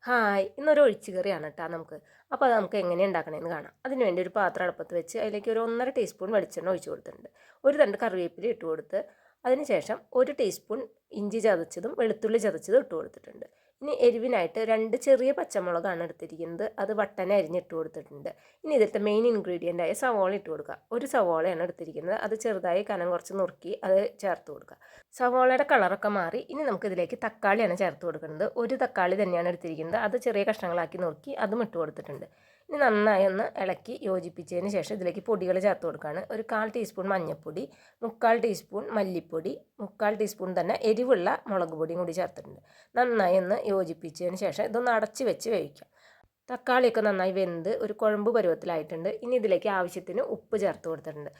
Hi ഇന്നൊരു ഒഴിച്ചുകറിയാണ് കേട്ടോ നമുക്ക്. അപ്പോൾ അത് നമുക്ക് എങ്ങനെ ഉണ്ടാക്കണമെന്ന് കാണാം. അതിന് വേണ്ടി ഒരു പാത്രം അടുപ്പത്ത് വെച്ച് അതിലേക്ക് ഒരു 1.5 ടീസ്പൂൺ വെളിച്ചെണ്ണ ഒഴിച്ച് കൊടുത്തിട്ടുണ്ട്. ഒരു തണ്ട് കറിവേപ്പില ഇട്ട് കൊടുത്ത് അതിനുശേഷം 1 ടീസ്പൂൺ ഇഞ്ചി ചതച്ചതും വെളുത്തുള്ളി ചതച്ചതും ഇട്ട് കൊടുത്തിട്ടുണ്ട്. ഇനി എരിവിനായിട്ട് 2 ചെറിയ പച്ചമുളകാണ് എടുത്തിരിക്കുന്നത്. അത് വട്ടനെ അരിഞ്ഞിട്ട് കൊടുത്തിട്ടുണ്ട്. ഇനി ഇതിലത്തെ മെയിൻ ഇൻഗ്രീഡിയൻ്റ് ആയ സവോള ഇട്ട് കൊടുക്കുക. ഒരു സവോളയാണ് എടുത്തിരിക്കുന്നത്. അത് ചെറുതായി കനം കുറച്ച് നുറുക്കി അത് ചേർത്ത് കൊടുക്കുക. സവോളയുടെ കളറൊക്കെ മാറി ഇനി നമുക്കിതിലേക്ക് തക്കാളിയാണ് ചേർത്ത് കൊടുക്കുന്നത്. ഒരു തക്കാളി തന്നെയാണ് എടുത്തിരിക്കുന്നത്. അത് ചെറിയ കഷ്ണങ്ങളാക്കി നുറുക്കി അതും ഇട്ട് കൊടുത്തിട്ടുണ്ട്. ഇനി നന്നായി ഒന്ന് ഇളക്കി യോജിപ്പിച്ചതിന് ശേഷം ഇതിലേക്ക് പൊടികൾ ചേർത്ത് കൊടുക്കുകയാണ്. ഒരു 1/4 ടീസ്പൂൺ മഞ്ഞൾപ്പൊടി, 3/4 ടീസ്പൂൺ മല്ലിപ്പൊടി, 3/4 ടീസ്പൂൺ തന്നെ എരിവുള്ള മുളക് പൊടിയും കൂടി ചേർത്തിട്ടുണ്ട്. നന്നായി ഒന്ന് യോജിപ്പിച്ചതിന് ശേഷം ഇതൊന്ന് അടച്ച് വെച്ച് വേവിക്കാം. തക്കാളിയൊക്കെ നന്നായി വെന്ത് ഒരു കുഴമ്പ് പരുവത്തിലായിട്ടുണ്ട്. ഇനി ഇതിലേക്ക് ആവശ്യത്തിന് ഉപ്പ് ചേർത്ത് കൊടുത്തിട്ടുണ്ട്.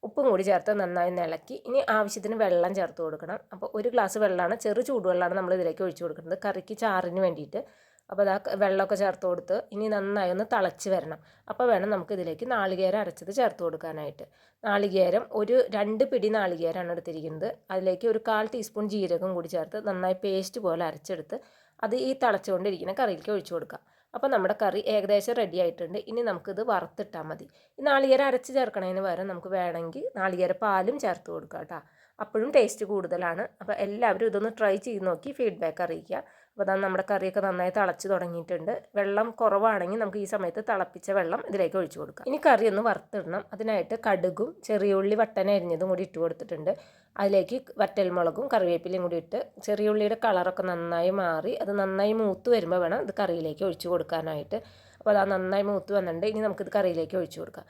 ഉപ്പും കൂടി ചേർത്ത് നന്നായി ഇളക്കി ഇനി ആവശ്യത്തിന് വെള്ളം ചേർത്ത് കൊടുക്കണം. അപ്പോൾ ഒരു ഗ്ലാസ് വെള്ളമാണ്, ചെറു ചൂടുവെള്ളമാണ് നമ്മൾ ഇതിലേക്ക് ഒഴിച്ച് കൊടുക്കുന്നത് കറിക്ക് ചാറിന് വേണ്ടിയിട്ട്. അപ്പോൾ അതാ വെള്ളമൊക്കെ ചേർത്ത് കൊടുത്ത് ഇനി നന്നായി ഒന്ന് തിളച്ച് വരണം. അപ്പോൾ വേണം നമുക്ക് ഇതിലേക്ക് നാളികേരം അരച്ചത് ചേർത്ത് കൊടുക്കാനായിട്ട്. നാളികേരം ഒരു 2 പിടി നാളികേരമാണ് എടുത്തിരിക്കുന്നത്. അതിലേക്ക് ഒരു 1/4 ടീസ്പൂൺ ജീരകം കൂടി ചേർത്ത് നന്നായി പേസ്റ്റ് പോലെ അരച്ചെടുത്ത് അത് ഈ തിളച്ചുകൊണ്ടിരിക്കുന്ന കറിയിലേക്ക് ഒഴിച്ച് കൊടുക്കാം. അപ്പോൾ നമ്മുടെ കറി ഏകദേശം റെഡി ആയിട്ടുണ്ട്. ഇനി നമുക്കിത് വറുത്തിട്ടാൽ മതി. ഈ നാളികേരം അരച്ച് ചേർക്കണതിന് പകരം നമുക്ക് വേണമെങ്കിൽ നാളികേര പാലും ചേർത്ത് കൊടുക്കാം കേട്ടോ. അപ്പോഴും ടേസ്റ്റ് കൂടുതലാണ്. അപ്പോൾ എല്ലാവരും ഇതൊന്ന് ട്രൈ ചെയ്ത് നോക്കി ഫീഡ്ബാക്ക് അറിയിക്കുക. അപ്പോൾ അതാണ് നമ്മുടെ കറിയൊക്കെ നന്നായി തിളച്ച് തുടങ്ങിയിട്ടുണ്ട്. വെള്ളം കുറവാണെങ്കിൽ നമുക്ക് ഈ സമയത്ത് തിളപ്പിച്ച വെള്ളം ഇതിലേക്ക് ഒഴിച്ചു കൊടുക്കാം. ഇനി കറി ഒന്ന് വറുത്തിടണം. അതിനായിട്ട് കടുകും ചെറിയ ഉള്ളി വട്ടന അരിഞ്ഞതും കൂടി ഇട്ട് കൊടുത്തിട്ടുണ്ട്. അതിലേക്ക് വറ്റൽമുളകും കറിവേപ്പിലയും കൂടി ഇട്ട് ചെറിയ ഉള്ളിയുടെ കളറൊക്കെ നന്നായി മാറി അത് നന്നായി മൂത്ത് വരുമ്പോൾ വേണം ഇത് കറിയിലേക്ക് ഒഴിച്ചു കൊടുക്കാനായിട്ട്. അപ്പോൾ അത് നന്നായി മൂത്ത് വന്നിട്ടുണ്ട്. ഇനി നമുക്കിത് കറിയിലേക്ക് ഒഴിച്ചു കൊടുക്കാം.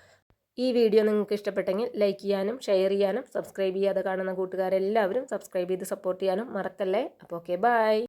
ഈ വീഡിയോ നിങ്ങൾക്ക് ഇഷ്ടപ്പെട്ടെങ്കിൽ ലൈക്ക് ചെയ്യാനും ഷെയർ ചെയ്യാനും സബ്സ്ക്രൈബ് ചെയ്യാതെ കാണുന്ന കൂട്ടുകാരെല്ലാവരും സബ്സ്ക്രൈബ് ചെയ്ത് സപ്പോർട്ട് ചെയ്യാനും മറക്കല്ലേ. അപ്പോൾ ഓക്കെ, ബൈ.